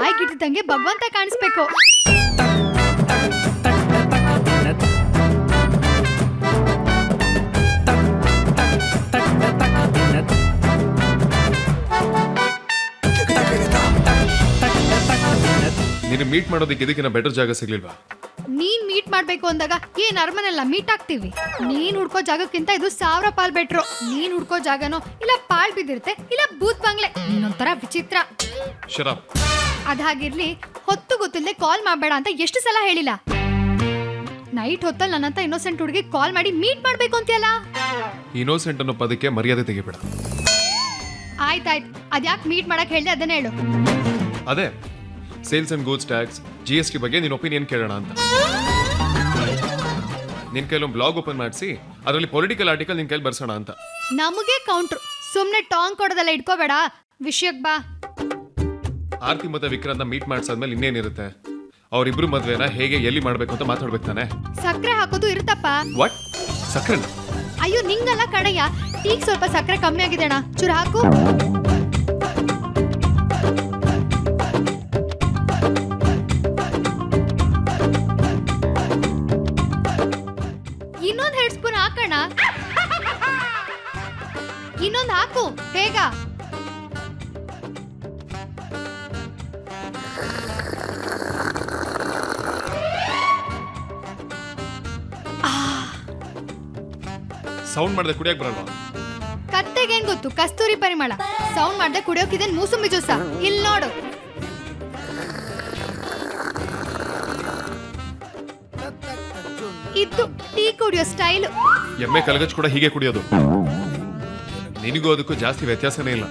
ಬಾಯಿಗಿಟ್ಟಿದ್ದಂಗೆ ಭಗವಂತ ಕಾಣಿಸ್ಬೇಕು. ನೀನು ಮೀಟ್ ಮಾಡೋದಕ್ಕೆ ಇದಕ್ಕಿಂತ ಬೆಟರ್ ಜಾಗ ಸಿಗ್ಲಿಲ್ವಾ? ನೀನ್ ಮೀಟ್ ಮಾಡ್ಬೇಕು ಅಂದಾಗ ಏನ್ ಅರಮನೆಲ್ಲ ಮೀಟ್ ಆಗ್ತೀವಿ. ನೀನ್ ಹುಡ್ಕೋ ಜಾಗಕ್ಕಿಂತ ಇದು 1000 ಪಾಲ್ ಬೆಟ್ರು. ನೀನ್ ಹುಡ್ಕೋ ಜಾಗನೋ ಇಲ್ಲ ಪಾಲ್ ಬಿದ್ದಿರುತ್ತೆ ಇಲ್ಲ ಬೂತ್ ಬಂಗ್ಲೆ. ನೀನೊಂಥರ ವಿಚಿತ್ರ. ಶರಾಬ್. ಅದಾಗಿರ್ಲಿ, ಹೊತ್ತು ಗೊತ್ತಿಲ್ಲದೆ ಕಾಲ್ ಮಾಡಬೇಡ ಅಂತ ಎಷ್ಟು ಸಲ ಹೇಳಿಲ್ಲ? ನೈಟ್ ಹೊತ್ತಲ್ಲಿ ನನ್ನಂತ ಇನ್ನೋಸೆಂಟ್ ಹುಡುಗಿ ಕಾಲ್ ಮಾಡಿ ಮೀಟ್ ಮಾಡ್ಬೇಕು ಅಂತೀಯಲ್ಲ. ಇನ್ನೋಸೆಂಟ್ ಅನ್ನೋ ಪದಕ್ಕೆ ಮರ್ಯಾದೆ ತೆಗಿಬೇಡ. ಆಯ್ತಾಯ್ತು, ಅದ್ಯಾಕೆ ಮೀಟ್ ಮಾಡಕ್ ಹೇಳ್ದೆ ಅದನ್ನೇ ಹೇಳು. ಅದೇ sales and goods tax GST ಬಗ್ಗೆ ನಿನ್ನ ಒಪಿನಿಯನ್ ಕೇಳೋಣ ಅಂತ. ನಿನ್ ಕೈಲೊಂದು ಬ್ಲಾಗ್ ಓಪನ್ ಮಾಡಿಸಿ ಅದರಲ್ಲಿ ಪೊಲಿಟಿಕಲ್ ಆರ್ಟಿಕಲ್ ನಿನ್ ಕೈಲಿ ಬರ್ಸೋಣ ಅಂತ. ನಮಗೆ ಕೌಂಟ್ರು. ಸುಮ್ನೆ ಟಾಂಗ್ ಕೊಡೋದೆಲ್ಲ ಇಟ್ಕೋಬೇಡ, ವಿಷಯಕ್ಕೆ ಬಾ. ಆರ್ತಿ ಮತ್ತೆ ವಿಕ್ರಾಂತ ಮೀಟ್ ಮಾಡ್ಸಾದ್ಮೇಲೆ ಇನ್ನೇನಿರುತ್ತೆ? ಅವರಿಬ್ರು ಮದ್ವೆನ ಹೇಗೆ ಎಲ್ಲಿ ಮಾಡ್ಬೇಕು ಅಂತ ಮಾತಾಡ್ಬೇಕು ತಾನೆ. ಸಕ್ಕರೆ ಹಾಕೋದು ಇರುತ್ತಪ್ಪ. ವಾಟ್? ಸಕ್ಕರೆ? ಅಯ್ಯೋ ನಿಂಗಲ್ಲ ಕಣಯ್ಯ, ಈಗ ಸ್ವಲ್ಪ ಸಕ್ಕರೆ ಕಮ್ಮಿ ಆಗಿದೆ ಅಣ್ಣ, ಚೂರು ಹಾಕು. ಇನ್ನೊಂದು 2 ಸ್ಪೂನ್ ಹಾಕೋಣ. ಇನ್ನೊಂದು ಹಾಕು ಬೇಗ. ಸೌಂಡ್ ಮಾಡದೆ ಕುಡಿಯಕ್ ಬರಲ್ವಾ? ಕತ್ತೆಗೇನ್ ಗೊತ್ತು ಕಸ್ತೂರಿ ಪರಿಮಳ. ಸೌಂಡ್ ಮಾಡ್ದೆ ಕುಡಿಯೋಕಿದೆ ಮೂಸುಂಬಿ ಜ್ಯೂಸ. ಇಲ್ಲಿ ನೋಡು. ಇದು ಟೀ ಕುಡಿಯೋ ಸ್ಟೈಲ್. ಎಮ್ಮೆ ಕಲಗಚ್ಚ ಕೂಡ ಹೀಗೆ ಕುಡಿಯೋದು. ನಿನಗೂ ಅದಕ್ಕೂ ಜಾಸ್ತಿ ವ್ಯತ್ಯಾಸನೇ ಇಲ್ಲ.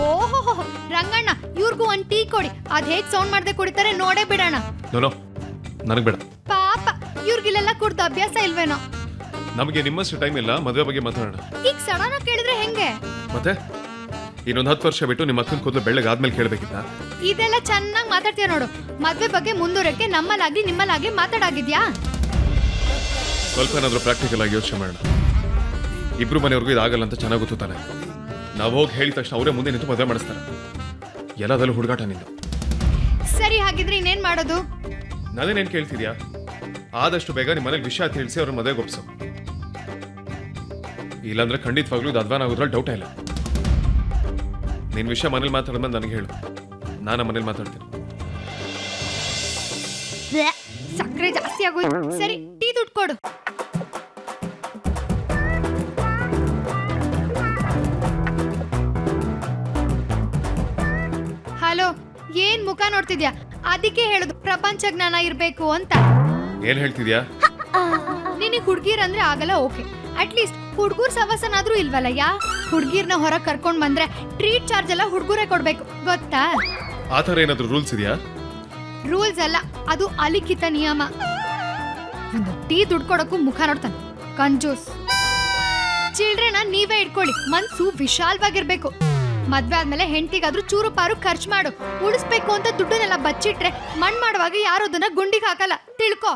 ಓಹೋ ರಂಗಣ್ಣ, ಇವ್ರಿಗೂ ಒಂದ್ ಟೀ ಕೊಡಿ. ಅದ್ ಹೇಗ್ ಸೌಂಡ್ ಮಾಡ್ದೆ ಕುಡಿತಾರೆ ನೋಡೇ ಬಿಡೋಣ. ನೋನೋ, ನನಗ್ ಬೇಡ. ಪಾಪ ಇವ್ರಿಗಿಲ್ಲೆಲ್ಲ ಕುಡ್ದು ಅಭ್ಯಾಸ ಇಲ್ವೇನೋ. ನಮಗೆ ನಿಮ್ಮಷ್ಟು ಟೈಮ್ ಇಲ್ಲ ಮದುವೆ ಬಗ್ಗೆ ಮಾತಾಡೋಣ. ಈಗ ಸಡನ್ ಆಗಿ ಕೇಳಿದ್ರೆ ಹೆಂಗೆ? ಮತ್ತೆ ಇನ್ನೊಂದು 10 ವರ್ಷ ಬಿಟ್ಟು ನಿಮ್ಮ ಅಕ್ಕನ ಕೂದಲು ಬೆಳ್ಳಗಾದ್ಮೇಲೆ ಕೇಳಬೇಕಿತ್ತ? ಇದೆಲ್ಲ ಚೆನ್ನಾಗಿ ಮಾತಾಡ್ತೀಯ ನೋಡು. ಮದ್ವೆ ಬಗ್ಗೆ ಮುಂದೂರಕ್ಕೆ ನಮ್ಮಲ್ಲಾಗ್ಲಿ ನಿಮ್ಮಲ್ಲಾಗ್ಲಿ ಮಾತಾಡಾಗಿದ್ಯಾ? ಸ್ವಲ್ಪ ಏನಾದ್ರೂ ಪ್ರಾಕ್ಟಿಕಲ್ ಆಗಿ ಯೋಚನೆ ಮಾಡೋಣ. ಇಬ್ರು ಮನೆಯವ್ರಿಗೂ ಇದಾಗಲ್ಲ ಅಂತ ಚೆನ್ನಾಗಿ ಗೊತ್ತು ತಾನೆ. ನಾವು ಹೋಗಿ ಹೇಳಿದ ತಕ್ಷಣ ಅವರೇ ಮುಂದೆ ನಿಂತು ಮದುವೆ ಮಾಡಿಸ್ತಾರೆ. ಎಲ್ಲದಲ್ಲೂ ಹುಡುಗಾಟ ನಿಂದು. ಸರಿ, ಹಾಗಿದ್ರೆ ಇನ್ನೇನ್ ಮಾಡೋದು? ನಾನೇನೇನ್ ಕೇಳ್ತಿದ್ಯಾ? ಆದಷ್ಟು ಬೇಗ ನಿಮ್ಮ ಮನೇಲಿ ವಿಷಯ ತಿಳಿಸಿ ಅವ್ರ ಮದುವೆಗೆ ಒಪ್ಸು. ಇಲ್ಲಾಂದ್ರೆ ಖಂಡಿತವಾಗ್ಲೂ ಇದು ಅಧ್ವಾನ ಆಗೋದ್ರಲ್ಲಿ ಡೌಟ್ ಇಲ್ಲ. ನಿನ್ ವಿಷಯ ಮನೇಲಿ ಮಾತಾಡಿದ್ಮೇಲೆ ನನಗೆ ಹೇಳು, ನಾನು ಮನೇಲಿ ಮಾತಾಡ್ತೀನಿ. ಸಕ್ಕರೆ ಜಾಸ್ತಿ ಆಗೋಯ್ತು. ಸರಿ, ಟೀ ದುಡ್ಡು ಕೊಡು. ಹಲೋ, ಏನ್ ಮುಖ ನೋಡ್ತಿದ್ಯಾ? ಅದಕ್ಕೆ ಹೇಳುದು ಪ್ರಪಂಚ ಜ್ಞಾನ ಇರ್ಬೇಕು ಅಂತ. ಏನ್ ಹೇಳ್ತಿದ್ಯಾ? ನಿನಗೆ ಹುಡ್ಗೀರಂದ್ರೆ ಆಗಲ್ಲ, ಓಕೆ. ಅಟ್ಲೀಸ್ಟ್ ಹುಡ್ಗೂರ್ ಸವಸನಾದ್ರೂ ಇಲ್ವಲ್ಲಯ್ಯ. ಹುಡ್ಗೀರ್ನ ಹೊರಗೆ ಕರ್ಕೊಂಡ್ ಬಂದ್ರೆ ಟ್ರೀಟ್ ಚಾರ್ಜ್ ಎಲ್ಲ ಹುಡ್ಗೂರೇ ಕೊಡ್ಬೇಕು, ಗೊತ್ತಾ? ಆತರ ಏನಾದ್ರೂ ರೂಲ್ಸ್ ಇದೆಯಾ? ರೂಲ್ಸ್ ಅಲ್ಲ, ಅದು ಅಲಿಖಿತ ನಿಯಮ. ಒಂದು ಟೀ ದುಡ್ಡು ಕೊಡಕ್ಕೂ ಮುಖ ನೋಡ್ತಾನೆ, ಕಂಜೂಸ್. ಚಿಲ್ಡ್ರನ್ನ ನೀವೇ ಇಟ್ಕೊಳ್ಳಿ, ಮನ್ಸು ವಿಶಾಲವಾಗಿರ್ಬೇಕು. ಮದ್ವೆ ಆದ್ಮೇಲೆ ಹೆಂಡತಿಗಾದ್ರೂ ಚೂರು ಪಾರು ಖರ್ಚು ಮಾಡು. ಉಳಿಸ್ಬೇಕು ಅಂತ ದುಡ್ಡನ್ನೆಲ್ಲ ಬಚ್ಚಿಟ್ರೆ ಮಣ್ ಮಾಡುವಾಗ ಯಾರು ಅದನ್ನ ಗುಂಡಿಗೆ ಹಾಕಲ್ಲ, ತಿಳ್ಕೊ.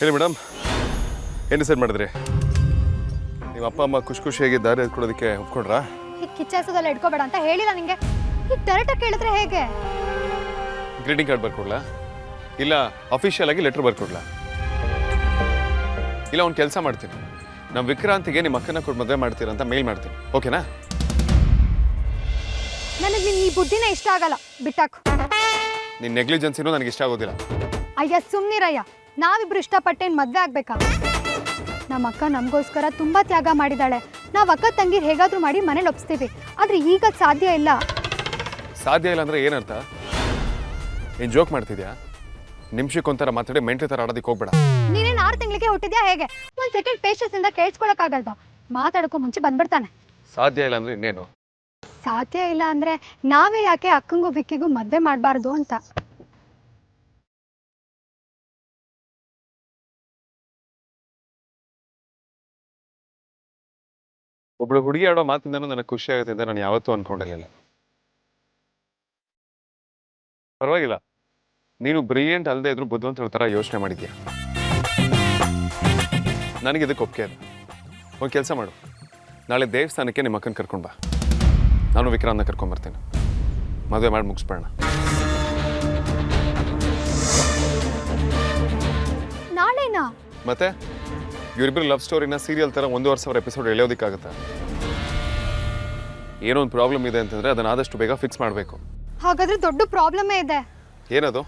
ಹೇಳಿ ಮೇಡಮ್, ಏನು ಡಿಸೈಡ್ ಮಾಡಿದ್ರಿ? ನಿಮ್ಮ ಅಪ್ಪ ಅಮ್ಮ ಖುಷಿಯಾಗಿ ದಾರಿ ಕೊಡೋದಕ್ಕೆ ಒಪ್ಕೊಂಡ್ರಾ? ಕಿಚ್ಚಾಸೋದೆಲ್ಲ ಇಟ್ಕೋಬೇಡ ಅಂತ ಹೇಳಿಲ್ಲ ನಿಂಗೆ. ಈಗ ಡೈರೆಕ್ಟಾಗಿ ಕೇಳಿದ್ರೆ ಹೇಗೆ? ಗ್ರೀಟಿಂಗ್ ಕಾರ್ಡ್ ಬರ್ಕೊಡ್ಲಾ? ಇಲ್ಲ ಅಫಿಷಿಯಲ್ ಆಗಿ ಲೆಟರ್ ಬರ್ಕೊಡ್ಲಾ? ಇಲ್ಲ ಒಂದು ಕೆಲಸ ಮಾಡ್ತೀನಿ, ನಮ್ಮ ವಿಕ್ರಾಂತಿಗೆ ನಿಮ್ಮ ಅಕ್ಕನ ಕೊಟ್ಟು ಮದುವೆ ಮಾಡ್ತೀರಾ ಅಂತ ಮೇಲ್ ಮಾಡ್ತೀನಿ, ಓಕೆನಾ? ನನಗೆ ನಿನ್ನ ಈ ಬುದ್ಧಿನ ಇಷ್ಟ ಆಗಲ್ಲ, ಬಿಟ್ಟಾಕು. ನಿನ್ನ ನೆಗ್ಲಿಜೆನ್ಸಿನೂ ನನಗೆ ಇಷ್ಟ ಆಗೋದಿಲ್ಲ. ಅಯ್ಯ ಸುಮ್ನಿರಯ್ಯ, ನಾವಿಬ್ರು ಇಷ್ಟಪಟ್ಟೇನು ಮದ್ವೆ ಆಗ್ಬೇಕಾ? ನಮ್ಮ ಅಕ್ಕ ನಮಗೋಸ್ಕರ ತುಂಬಾ ತ್ಯಾಗ ಮಾಡಿದಾಳೆ. ನಾವು ಅಕ್ಕ ತಂಗಿರ್ ಹೇಗಾದ್ರೂ ಮಾಡಿ ಮನೇಲಿ ಒಪ್ಸ್ತೀವಿ. ಆದ್ರೆ ಈಗ ಸಾಧ್ಯ ಇಲ್ಲ. ಸಾಧ್ಯ ಇಲ್ಲ ಅಂದ್ರೆ ಏನರ್ಥ? ಏನ್ ಜೋಕ್ ಮಾಡ್ತಿದ್ಯಾ? ನಿಮಿಷಕ್ಕೊಂಥರ ಮಾತಾಡಿ ಮೆಂಟ್ರಿ ಥರ ಆಡೋದಕ್ಕೆ ಹೋಗ್ಬೇಡ. ನೀನೇನು 6 ತಿಂಗಳಿಗೆ ಹುಟ್ಟಿದ್ಯಾ ಹೇಗೆ? ಒಂದು ಸೆಕೆಂಡ್ ಪೇಷನ್ಸ್ ಇಂದ ಕೇಳಿಸ್ಕೊಳಕ್ಕಾಗಲ್ವಾ? ಮಾತಾಡೋಕ್ಕೂ ಮುಂಚೆ ಬಂದ್ಬಿಡ್ತಾನೆ. ಸಾಧ್ಯ ಇಲ್ಲ ಅಂದ್ರೆ ಇನ್ನೇನು? ಸಾಧ್ಯ ಇಲ್ಲ ಅಂದ್ರೆ ನಾವೇ ಯಾಕೆ ಅಕ್ಕಂಗೂ ವಿಕ್ಕಿಗೂ ಮದ್ವೆ ಮಾಡಬಾರ್ದು ಅಂತ. ಒಬ್ಳು ಹುಡುಗಿ ಆಡೋ ಮಾತಿಂದನೂ ನನಗೆ ಖುಷಿ ಆಗುತ್ತೆ ಅಂತ ನಾನು ಯಾವತ್ತೂ ಅನ್ಕೊಂಡಿರಲಿಲ್ಲ. ಪರವಾಗಿಲ್ಲ, ನೀನು ಬ್ರಿಲಿಯಂಟ್ ಅಲ್ಲದೆ ಇದ್ರು ಬುದ್ಧಿವಂತರ ಥರ ಯೋಚನೆ ಮಾಡಿದ್ಯಾ. ನನಗೆ ಇದಕ್ಕೆ ಒಪ್ಪಿಗೆ ಇಲ್ಲ. ಒಂದು ಕೆಲಸ ಮಾಡು, ನಾಳೆ ದೇವಸ್ಥಾನಕ್ಕೆ ನಿಮ್ಮ ಅಕ್ಕನ ಕರ್ಕೊಂಡು ಬಾ, ನಾನು ವಿಕ್ರಾಂತನ ಕರ್ಕೊಂಡ್ಬರ್ತೀನಿ. ಮದುವೆ ಮಾಡಿ ಮುಗಿಸ್ಬೇಡ. ನಾಳೆನಾ? ಮತ್ತೆ ಇವರಿಬ್ಬರು ಲವ್ ಸ್ಟೋರಿನ ಸೀರಿಯಲ್ ಥರ 1,500 ಎಪಿಸೋಡ್ ಎಳೆಯೋದಕ್ಕಾಗತ್ತಾ? ಏನೋ ಒಂದು ಪ್ರಾಬ್ಲಮ್ ಇದೆ ಅಂತಂದ್ರೆ ಅದನ್ನ ಆದಷ್ಟು ಬೇಗ ಫಿಕ್ಸ್ ಮಾಡಬೇಕು. ಹಾಗಾದ್ರೆ ದೊಡ್ಡ ಪ್ರಾಬ್ಲಮೇ ಇದೆ. ಏನದು?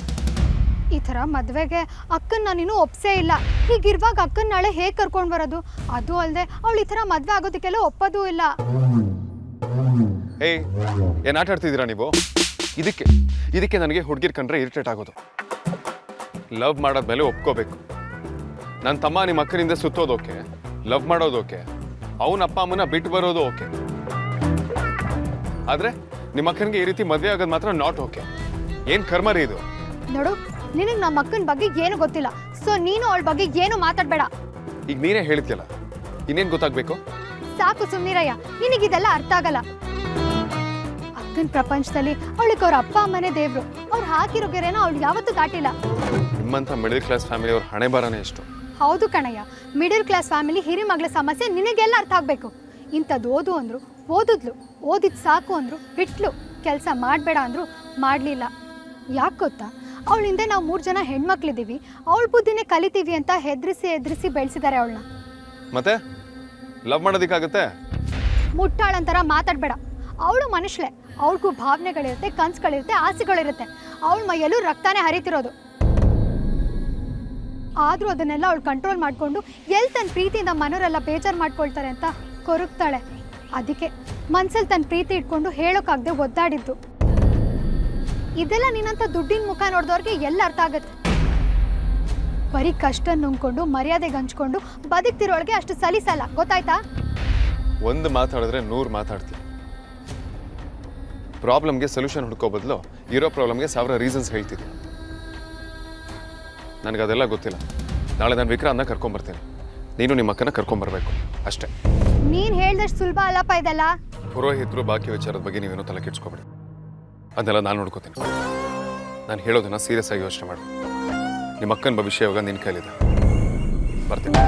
ಈ ಥರ ಮದುವೆಗೆ ಅಕ್ಕನ ನಾನಿನ್ನೂ ಒಪ್ಸೇ ಇಲ್ಲ. ಹೀಗಿರುವಾಗ ಅಕ್ಕನ ನಾಳೆ ಹೇಗೆ ಕರ್ಕೊಂಡು ಬರೋದು? ಅದು ಅಲ್ಲದೆ ಅವಳು ಈ ಥರ ಮದುವೆ ಆಗೋದಕ್ಕೆಲ್ಲ ಒಪ್ಪೋದೂ ಇಲ್ಲ. ಏಯ್, ಏನು ಆಟ ಆಡ್ತಿದ್ದೀರಾ ನೀವು? ಇದಕ್ಕೆ ನನಗೆ ಹುಡುಗಿರ್ ಕಂಡ್ರೆ ಇರಿಟೇಟ್ ಆಗೋದು. ಲವ್ ಮಾಡೋದ್ಮೇಲೆ ಒಪ್ಕೋಬೇಕು. ನನ್ನ ತಮ್ಮ ನಿಮ್ಮ ಅಕ್ಕನಿಂದ ಸುತ್ತೋದೋಕೆ, ಲವ್ ಮಾಡೋದೋಕೆ, ಅವನ ಅಪ್ಪ ಅಮ್ಮನ ಬಿಟ್ಟು ಬರೋದು ಓಕೆ. ಆದ್ರೆ ನಿಮ್ಮ ಅಕ್ಕನಿಗೆ ಈ ರೀತಿ ಮದುವೆ ಆಗೋದು ಮಾತ್ರ ನಾಟ್ ಓಕೆ. ಏನ್ ಕರ್ಮ ರೀ ಇದು? ನೋಡು, ನಿನಗೆ ನಮ್ಮ ಅಕ್ಕನ ಬಗ್ಗೆ ಏನು ಗೊತ್ತಿಲ್ಲ, ಸೊ ನೀನು ಅವಳ ಬಗ್ಗೆ ಏನು ಮಾತಾಡಬೇಡ. ಈಗ ನೀನೇ ಹೇಳ್ತಿಯಲ್ಲ, ಇನ್ನೇನು ಗೊತ್ತಾಗಬೇಕು? ಸಾಕು ಸುಮ್ಮನಿರಯ್ಯ, ನಿನಗಿದೆಲ್ಲ ಅರ್ಥ ಆಗಲ್ಲ. ಅಕ್ಕನ ಪ್ರಪಂಚದಲ್ಲಿ ಅವಳಿಗೆ ಅವ್ರ ಅಪ್ಪ ಅಮ್ಮನೇ ದೇವ್ರು. ಅವ್ರು ಹಾಕಿರೋ ಗೆರೆನ ಅವಳು ಯಾವತ್ತೂ ದಾಟಿಲ್ಲ. ನಿಮ್ಮಂಥ ಮಿಡಲ್ ಕ್ಲಾಸ್ ಫ್ಯಾಮಿಲಿ ಅವ್ರ ಹಣೆ ಬರನೇ ಎಷ್ಟು. ಹೌದು ಕಣಯ್ಯ, ಮಿಡಲ್ ಕ್ಲಾಸ್ ಫ್ಯಾಮಿಲಿ ಹಿರಿಮಗಳ ಸಮಸ್ಯೆ ನಿನಗೆಲ್ಲ ಅರ್ಥ ಆಗಬೇಕು. ಇಂಥದ್ದು ಓದು ಅಂದ್ರು ಓದಿದ್ಲು, ಓದಿದ್ ಸಾಕು ಅಂದ್ರು ಬಿಟ್ಲು, ಕೆಲಸ ಮಾಡಬೇಡ ಅಂದ್ರು ಮಾಡಲಿಲ್ಲ. ಯಾಕೆ ಗೊತ್ತಾ? ಅವಳ ಹಿಂದೆ ನಾವು 3 ಜನ ಹೆಣ್ಮಕ್ಳಿದ್ದೀವಿ, ಅವಳ ಬುದ್ಧಿನೇ ಕಲಿತೀವಿ ಅಂತ ಹೆದರಿಸಿ ಬೆಳೆಸಿದ್ದಾರೆ ಅವಳನ್ನ. ಮತ್ತೆ ಲವ್ ಮಾಡೋದಕ್ಕಾಗತ್ತೆ? ಮುಟ್ಟಾಳಂತರ ಮಾತಾಡಬೇಡ. ಅವಳು ಮನುಷ್ಯಳೆ, ಅವಳಿಗೂ ಭಾವನೆಗಳಿರುತ್ತೆ, ಕನ್ಸುಗಳಿರುತ್ತೆ, ಆಸೆಗಳಿರುತ್ತೆ. ಅವಳ ಮೈಯಲ್ಲೂ ರಕ್ತಾನೇ ಹರಿತಿರೋದು. ಆದರೂ ಅದನ್ನೆಲ್ಲ ಅವಳು ಕಂಟ್ರೋಲ್ ಮಾಡಿಕೊಂಡು ಎಲ್ಲಿ ತನ್ನ ಪ್ರೀತಿಯಿಂದ ಮನೋರೆಲ್ಲ ಬೇಜಾರು ಮಾಡ್ಕೊಳ್ತಾರೆ ಅಂತ ಕೊರಗ್ತಾಳೆ. ಅದಕ್ಕೆ ಮನ್ಸಲ್ಲಿ ತನ್ನ ಪ್ರೀತಿ ಇಟ್ಕೊಂಡು ಹೇಳೋಕ್ಕಾಗದೆ ಒದ್ದಾಡಿದ್ದು. ಇದೆಲ್ಲ ನಿನ್ನಂಥ ದುಡ್ಡಿನ ಮುಖ ನೋಡಿದವ್ರಿಗೆ ಎಲ್ಲ ಅರ್ಥ ಆಗತ್ತೆ. ಬರೀ ಕಷ್ಟ ನುಂಗ್ಕೊಂಡು ಮರ್ಯಾದೆಗೆ ಹಂಚ್ಕೊಂಡು ಬದುಕ್ತಿರೋಳಿಗೆ ಅಷ್ಟು ಸಲಿಸಲ್ಲ, ಗೊತ್ತಾಯ್ತಾ? ಒಂದು ಮಾತಾಡಿದ್ರೆ 100 ಮಾತಾಡ್ತೀನಿ. ಪ್ರಾಬ್ಲಮ್ಗೆ ಸೊಲ್ಯೂಷನ್ ಹುಡ್ಕೋ ಬದಲು ಇರೋ ಪ್ರಾಬ್ಲಮ್ಗೆ 1000 ರೀಸನ್ಸ್ ಹೇಳ್ತಿದ್ದೆ. ನನಗದೆಲ್ಲ ಗೊತ್ತಿಲ್ಲ. ನಾಳೆ ನಾನು ವಿಕ್ರಾಂತನ ಕರ್ಕೊಂಬರ್ತೀನಿ, ನೀನು ನಿಮ್ಮ ಅಕ್ಕನ ಕರ್ಕೊಂಬರ್ಬೇಕು ಅಷ್ಟೇ. ನೀನು ಹೇಳ್ದಷ್ಟು ಸುಲಭ ಅಲ್ಲಪ್ಪ ಇದೆಲ್ಲ. ಪುರೋಹಿತರು ಬಾಕಿ ವಿಚಾರದ ಬಗ್ಗೆ ನೀವೇನೋ ತಲೆ ಕೆಡ್ಸ್ಕೊಬೇಡಿ, ಅದೆಲ್ಲ ನಾನು ನೋಡ್ಕೋತೀನಿ. ನಾನು ಹೇಳೋದನ್ನ ಸೀರಿಯಸ್ ಆಗಿ ಯೋಚನೆ ಮಾಡು. ನಿಮ್ಮ ಅಕ್ಕನ ಭವಿಷ್ಯ ಇವಾಗ ನಿನ್ನ ಕೈಲಿದೆ. ಬರ್ತೀನಿ.